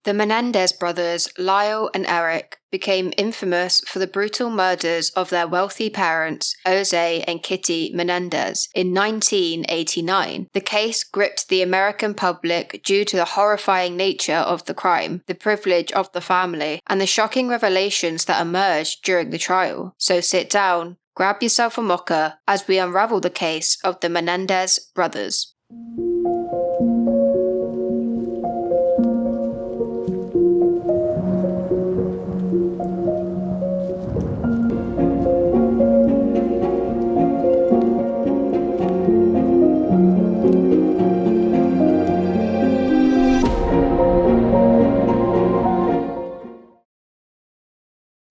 The Menendez brothers, Lyle and Eric, became infamous for the brutal murders of their wealthy parents, Jose and Kitty Menendez, in 1989. The case gripped the American public due to the horrifying nature of the crime, the privilege of the family, and the shocking revelations that emerged during the trial. So sit down, grab yourself a mocha, as we unravel the case of the Menendez brothers.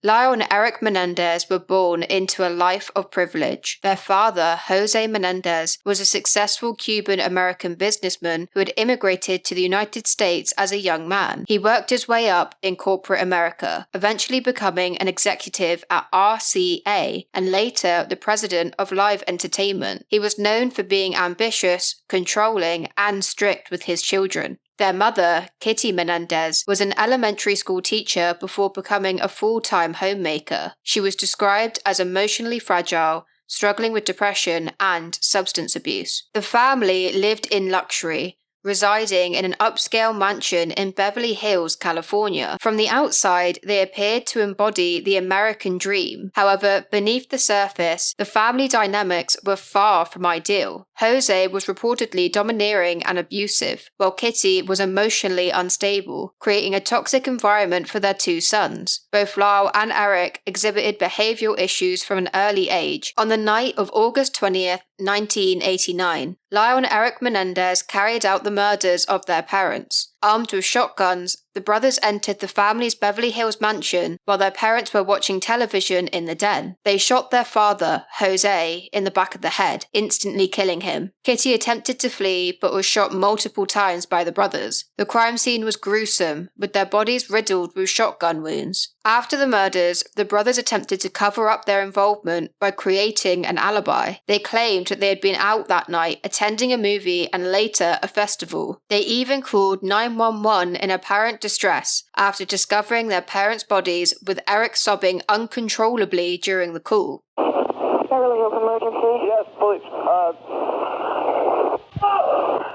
Lyle and Eric Menendez were born into a life of privilege. Their father, Jose Menendez, was a successful Cuban-American businessman who had immigrated to the United States as a young man. He worked his way up in corporate America, eventually becoming an executive at RCA and later the president of Live Entertainment. He was known for being ambitious, controlling, and strict with his children. Their mother, Kitty Menendez, was an elementary school teacher before becoming a full-time homemaker. She was described as emotionally fragile, struggling with depression and substance abuse. The family lived in luxury, residing in an upscale mansion in Beverly Hills, California. From the outside, they appeared to embody the American dream. However, beneath the surface, the family dynamics were far from ideal. Jose was reportedly domineering and abusive, while Kitty was emotionally unstable, creating a toxic environment for their two sons. Both Lyle and Eric exhibited behavioral issues from an early age. On the night of August 20th, 1989, Lyle and Eric Menendez carried out the murders of their parents. Armed with shotguns, the brothers entered the family's Beverly Hills mansion while their parents were watching television in the den. They shot their father, Jose, in the back of the head, instantly killing him. Kitty attempted to flee but was shot multiple times by the brothers. The crime scene was gruesome, with their bodies riddled with shotgun wounds. After the murders, the brothers attempted to cover up their involvement by creating an alibi. They claimed that they had been out that night attending a movie and later a festival. They even called 911 in apparent distress after discovering their parents' bodies, with Eric sobbing uncontrollably during the call. Beverly Hills emergency? Yes, police.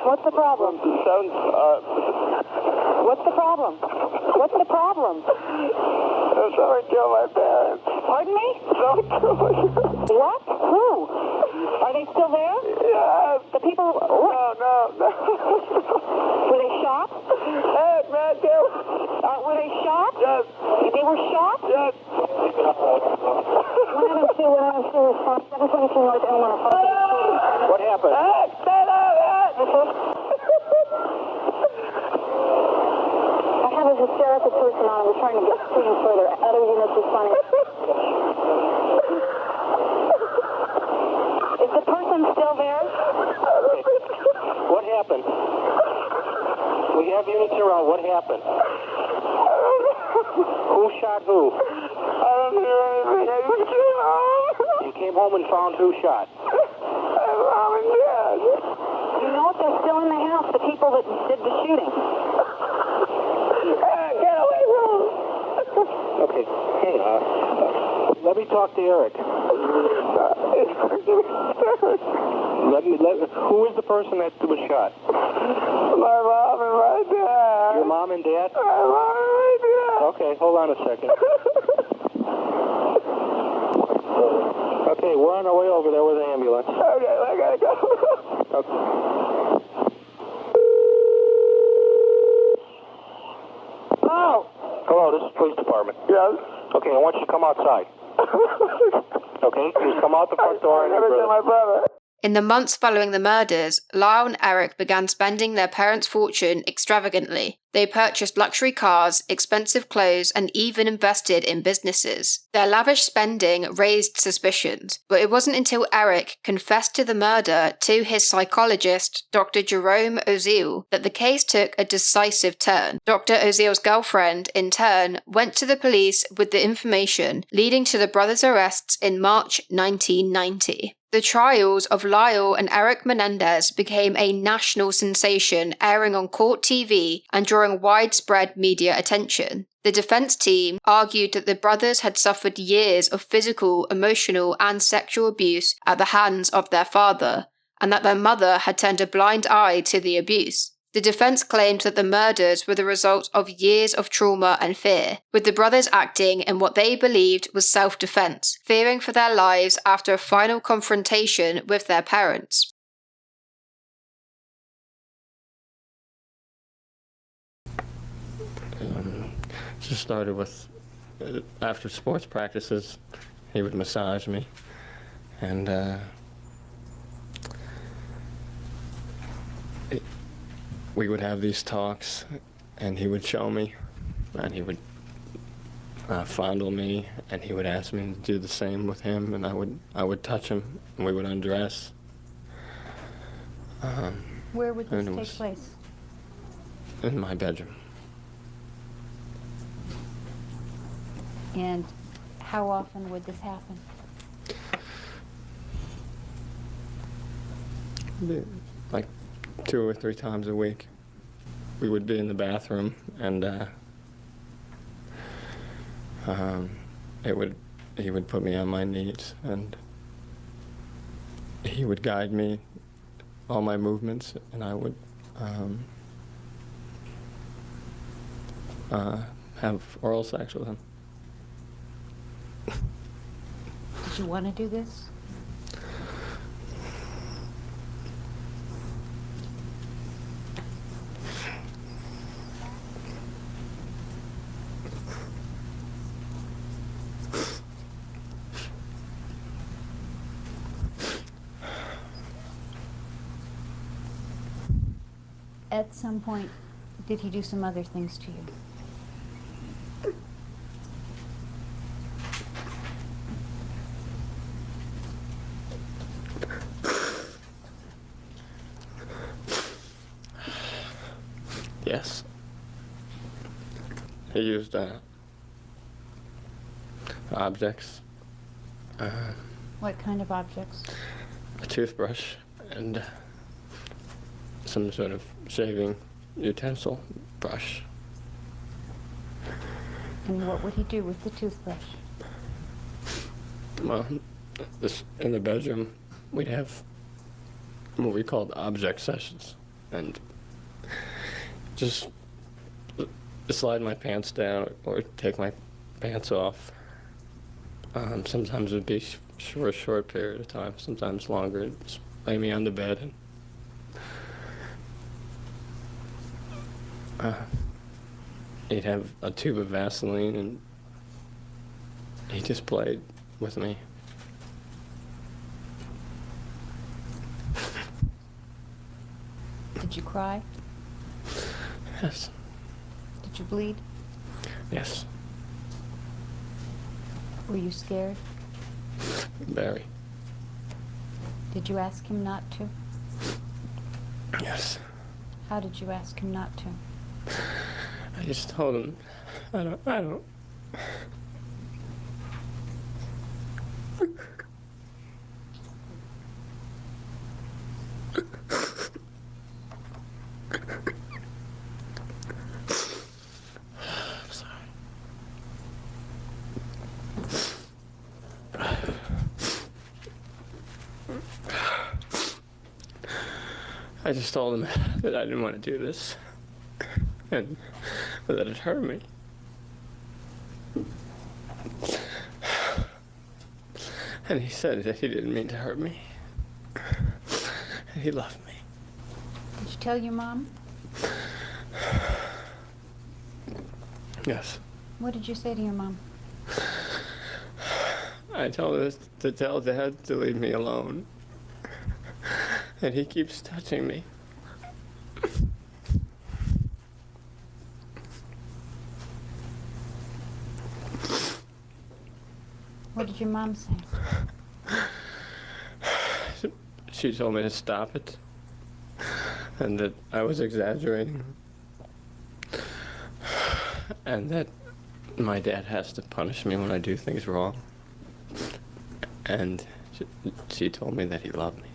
What's the problem? What's the problem? What's the problem? Someone killed my parents. Pardon me? Someone killed my parents. What? Who? Are they still there? Yes. The people... What? No. Were they shot? Hey, man, Were they shot? Yes. They were shot? Yes. 102 response, 722 North Elmore. What happened? Hey, stay there, man. I have a hysterical person on. We're trying to get screened further. Other units responding. Is the person still there? What happened? We have units around. What happened? Who shot who? I don't hear anything. I just came home. You came home and found who shot? Mom and Dad. You know if they're still in the house, the people that did the shooting. Get away from them. Okay, hang on. Let me talk to Eric. Who is the person that was shot? My mom and my dad. Your mom and dad? My mom and my dad. Okay, hold on a second. Okay, we're on our way over there with the ambulance. Okay, I gotta go. Okay. Oh. Hello, this is police department. Yes. Okay, I want you to come outside. Okay, just come out the front door and never tell my brother. In the months following the murders, Lyle and Eric began spending their parents' fortune extravagantly. They purchased luxury cars, expensive clothes, and even invested in businesses. Their lavish spending raised suspicions, but it wasn't until Eric confessed to the murder to his psychologist, Dr. Jerome Oziel, that the case took a decisive turn. Dr. Oziel's girlfriend, in turn, went to the police with the information, leading to the brothers' arrests in March 1990. The trials of Lyle and Eric Menendez became a national sensation, airing on court TV and drawing widespread media attention. The defense team argued that the brothers had suffered years of physical, emotional, and sexual abuse at the hands of their father, and that their mother had turned a blind eye to the abuse. The defense claimed that the murders were the result of years of trauma and fear, with the brothers acting in what they believed was self-defense, fearing for their lives after a final confrontation with their parents. Just started with, after sports practices, he would massage me, and we would have these talks, and he would show me, and he would fondle me, and he would ask me to do the same with him, and I would touch him, and we would undress. Where would this take place? In my bedroom. And how often would this happen? Like 2 or 3 times a week. We would be in the bathroom, and he would put me on my knees, and he would guide me, all my movements, and I would have oral sex with him. Did you want to do this? At some point, did he do some other things to you? Yes. He used objects. What kind of objects? A toothbrush and some sort of shaving utensil brush. And what would he do with the toothbrush? Well, in the bedroom, we'd have what we called object sessions, and just slide my pants down or take my pants off. Sometimes it would be for a short period of time, sometimes longer. Just lay me on the bed and he'd have a tube of Vaseline, and he just played with me. Did you cry? Yes. Did you bleed? Yes. Were you scared? Very. Did you ask him not to? Yes. How did you ask him not to? I just told him, I don't. I'm sorry. I just told him that I didn't want to do this, and that it hurt me. And he said that he didn't mean to hurt me, and he loved me. Did you tell your mom? Yes. What did you say to your mom? I told her to tell Dad to leave me alone, and he keeps touching me. What did your mom say? She told me to stop it, and that I was exaggerating, and that my dad has to punish me when I do things wrong. And She told me that he loved me.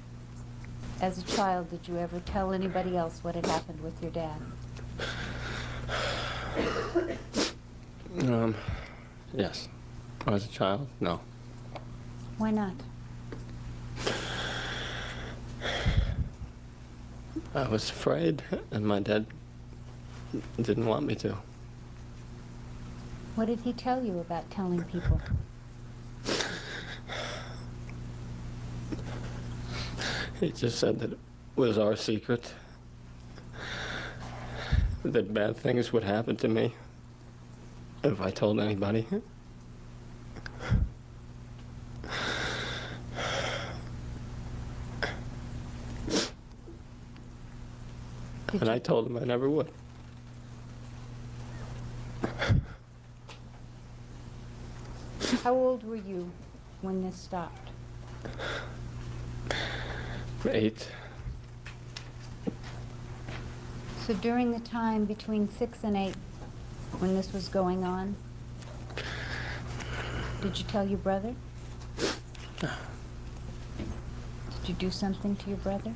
As a child, did you ever tell anybody else what had happened with your dad? Yes. As a child, no. Why not? I was afraid, and my dad didn't want me to. What did he tell you about telling people? He just said that it was our secret, that bad things would happen to me if I told anybody. And I told him I never would. How old were you when this stopped? 8. So during the time between 6 and 8, when this was going on, did you tell your brother? Did you do something to your brother?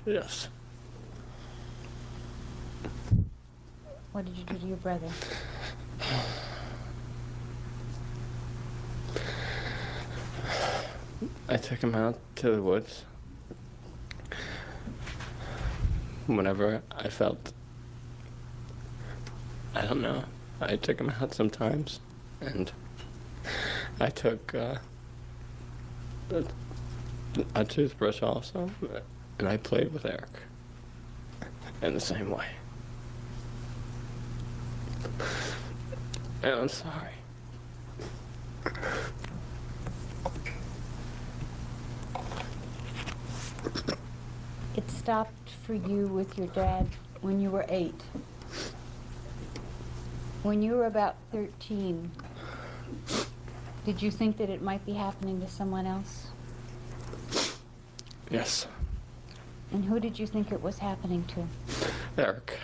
Yes. What did you do to your brother? I took him out to the woods whenever I felt, I don't know, I took him out sometimes, and I took a toothbrush also, and I played with Eric in the same way. And I'm sorry. It stopped for you with your dad when you were 8. When you were about 13, did you think that it might be happening to someone else? Yes. And who did you think it was happening to? Eric.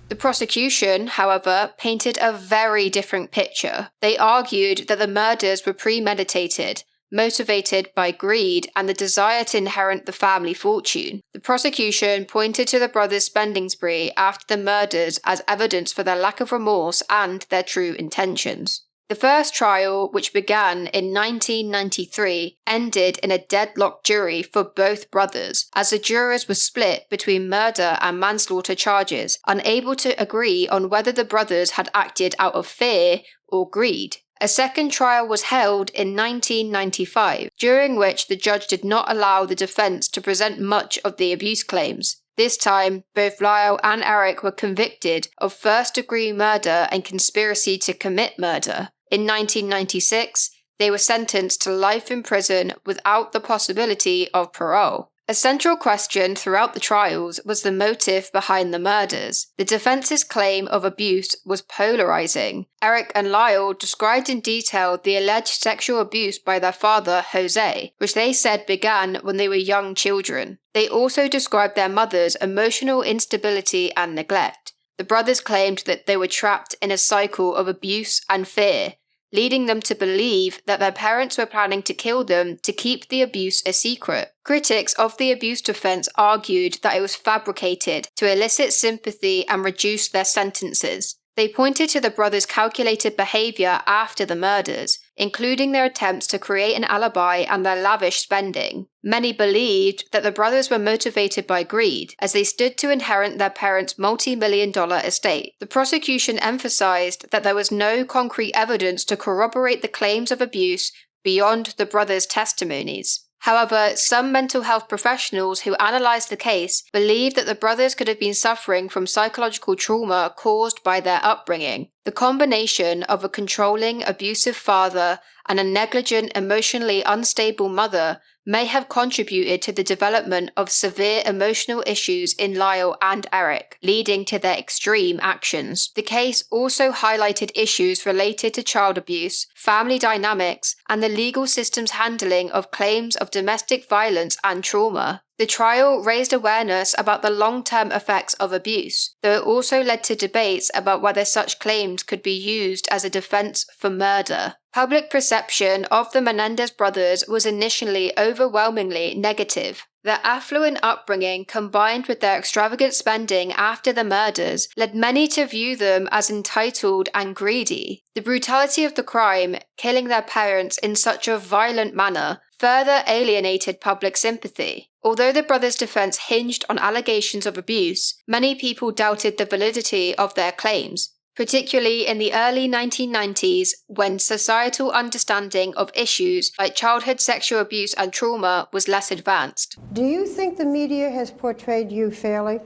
The prosecution, however, painted a very different picture. They argued that the murders were premeditated, motivated by greed and the desire to inherit the family fortune. The prosecution pointed to the brothers' spending spree after the murders as evidence for their lack of remorse and their true intentions. The first trial, which began in 1993, ended in a deadlocked jury for both brothers, as the jurors were split between murder and manslaughter charges, unable to agree on whether the brothers had acted out of fear or greed. A second trial was held in 1995, during which the judge did not allow the defense to present much of the abuse claims. This time, both Lyle and Eric were convicted of first-degree murder and conspiracy to commit murder. In 1996, they were sentenced to life in prison without the possibility of parole. A central question throughout the trials was the motive behind the murders. The defense's claim of abuse was polarizing. Eric and Lyle described in detail the alleged sexual abuse by their father, Jose, which they said began when they were young children. They also described their mother's emotional instability and neglect. The brothers claimed that they were trapped in a cycle of abuse and fear, leading them to believe that their parents were planning to kill them to keep the abuse a secret. Critics of the abuse defense argued that it was fabricated to elicit sympathy and reduce their sentences. They pointed to the brothers' calculated behavior after the murders, including their attempts to create an alibi and their lavish spending. Many believed that the brothers were motivated by greed, as they stood to inherit their parents' multi-million-dollar estate. The prosecution emphasized that there was no concrete evidence to corroborate the claims of abuse beyond the brothers' testimonies. However, some mental health professionals who analysed the case believed that the brothers could have been suffering from psychological trauma caused by their upbringing. The combination of a controlling, abusive father and a negligent, emotionally unstable mother may have contributed to the development of severe emotional issues in Lyle and Eric, leading to their extreme actions. The case also highlighted issues related to child abuse, family dynamics, and the legal system's handling of claims of domestic violence and trauma. The trial raised awareness about the long-term effects of abuse, though it also led to debates about whether such claims could be used as a defense for murder. Public perception of the Menendez brothers was initially overwhelmingly negative. Their affluent upbringing, combined with their extravagant spending after the murders, led many to view them as entitled and greedy. The brutality of the crime, killing their parents in such a violent manner, further alienated public sympathy. Although the brothers' defense hinged on allegations of abuse, many people doubted the validity of their claims, particularly in the early 1990s when societal understanding of issues like childhood sexual abuse and trauma was less advanced. Do you think the media has portrayed you fairly?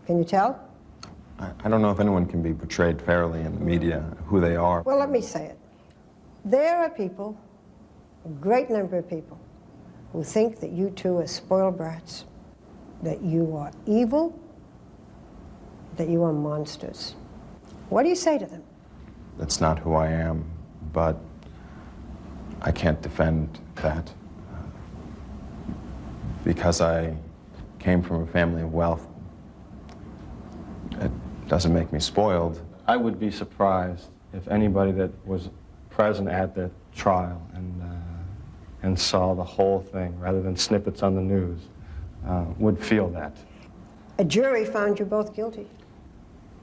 Can you tell? I don't know if anyone can be portrayed fairly in the media, who they are. Well, let me say it. There are people, a great number of people, who think that you two are spoiled brats, that you are evil, that you are monsters. What do you say to them? That's not who I am, but I can't defend that. Because I came from a family of wealth, it doesn't make me spoiled. I would be surprised if anybody that was present at the trial and saw the whole thing rather than snippets on the news would feel that. A jury found you both guilty.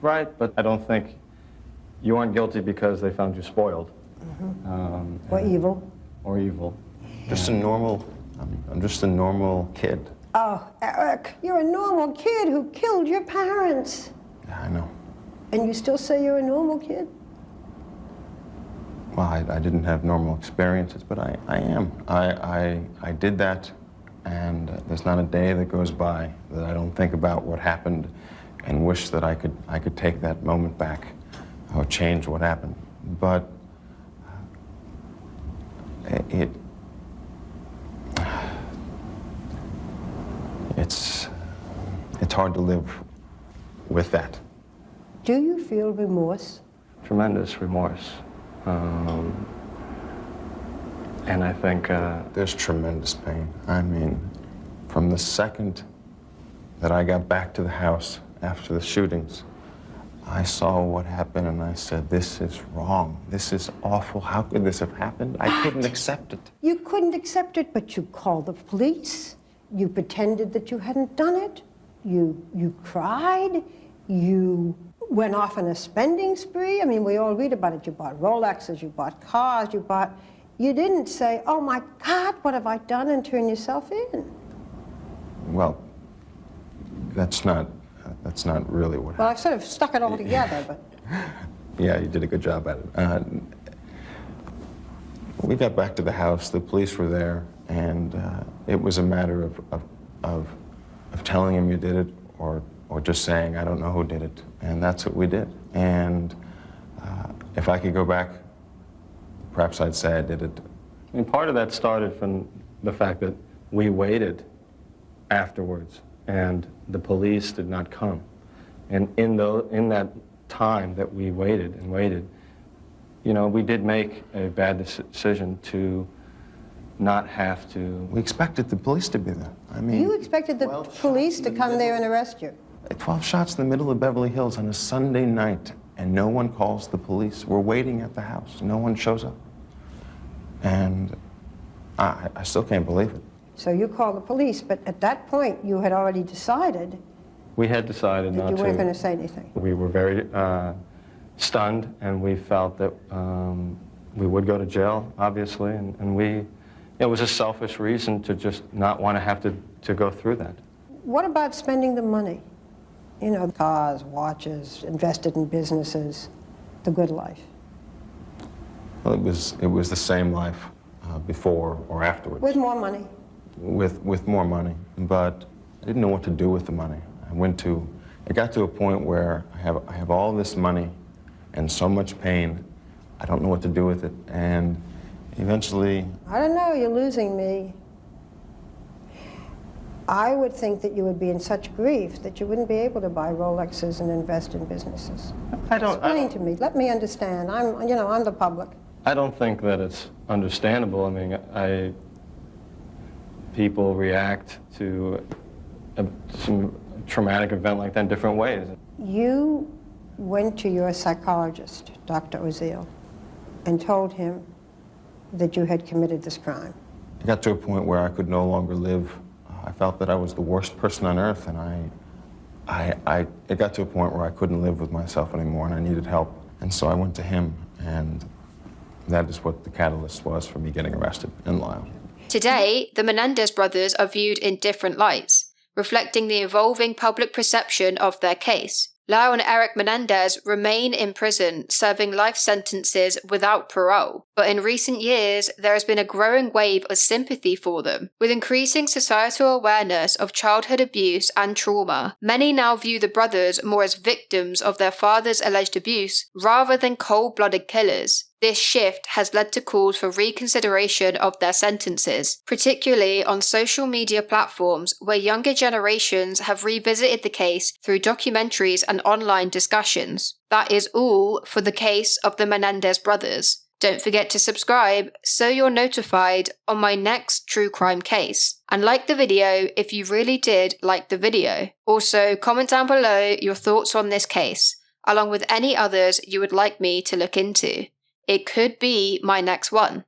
Right, but I don't think you aren't guilty because they found you spoiled. Or evil. Or evil. Just a normal, I'm just a normal kid. Oh, Eric, you're a normal kid who killed your parents. Yeah, I know. And you still say you're a normal kid? Well, I didn't have normal experiences, but I am. I did that, and there's not a day that goes by that I don't think about what happened and wish that I could take that moment back or change what happened. But it's hard to live with that. Do you feel remorse? Tremendous remorse. And I think... There's tremendous pain. I mean, from the second that I got back to the house after the shootings, I saw what happened and I said, this is wrong. This is awful. How could this have happened? I couldn't accept it. You couldn't accept it, but you called the police. You pretended that you hadn't done it. You cried. You went off on a spending spree. I mean, we all read about it. You bought Rolexes, you bought cars, you didn't say, oh my God, what have I done, and turn yourself in. Well, that's not really what happened. Well, I've sort of stuck it all together, but... Yeah, you did a good job at it. We got back to the house, the police were there, and it was a matter of telling him you did it or just saying, I don't know who did it. And that's what we did. And if I could go back, perhaps I'd say I did it. I mean, part of that started from the fact that we waited afterwards, and the police did not come. And in that time that we waited and waited, you know, we did make a bad decision to not have to... We expected the police to be there. I mean... You expected the police to come there and arrest you? 12 shots in the middle of Beverly Hills on a Sunday night, and no one calls the police. We're waiting at the house. No one shows up. And I still can't believe it. So you called the police, but at that point, you had already decided... We had decided not to. You weren't going to say anything. We were very stunned, and we felt that we would go to jail, obviously, and it was a selfish reason to just not want to have to go through that. What about spending the money? You know, cars, watches, invested in businesses, the good life. Well, it was the same life before or afterwards. With more money. With more money, but I didn't know what to do with the money. It got to a point where I have all this money and so much pain, I don't know what to do with it, and eventually... I don't know, you're losing me. I would think that you would be in such grief that you wouldn't be able to buy Rolexes and invest in businesses. Explain to me, let me understand. I'm the public. I don't think that it's understandable. I mean, people react to some traumatic event like that in different ways. You went to your psychologist, Dr. Oziel, and told him that you had committed this crime. I got to a point where I could no longer live. I felt that I was the worst person on earth, and it got to a point where I couldn't live with myself anymore, and I needed help. And so I went to him, and that is what the catalyst was for me getting arrested in Lyle. Today, the Menendez brothers are viewed in different lights, reflecting the evolving public perception of their case. Lyle and Eric Menendez remain in prison, serving life sentences without parole. But in recent years, there has been a growing wave of sympathy for them. With increasing societal awareness of childhood abuse and trauma, many now view the brothers more as victims of their father's alleged abuse rather than cold-blooded killers. This shift has led to calls for reconsideration of their sentences, particularly on social media platforms where younger generations have revisited the case through documentaries and online discussions. That is all for the case of the Menendez brothers. Don't forget to subscribe so you're notified on my next true crime case. And like the video if you really did like the video. Also, comment down below your thoughts on this case, along with any others you would like me to look into. It could be my next one.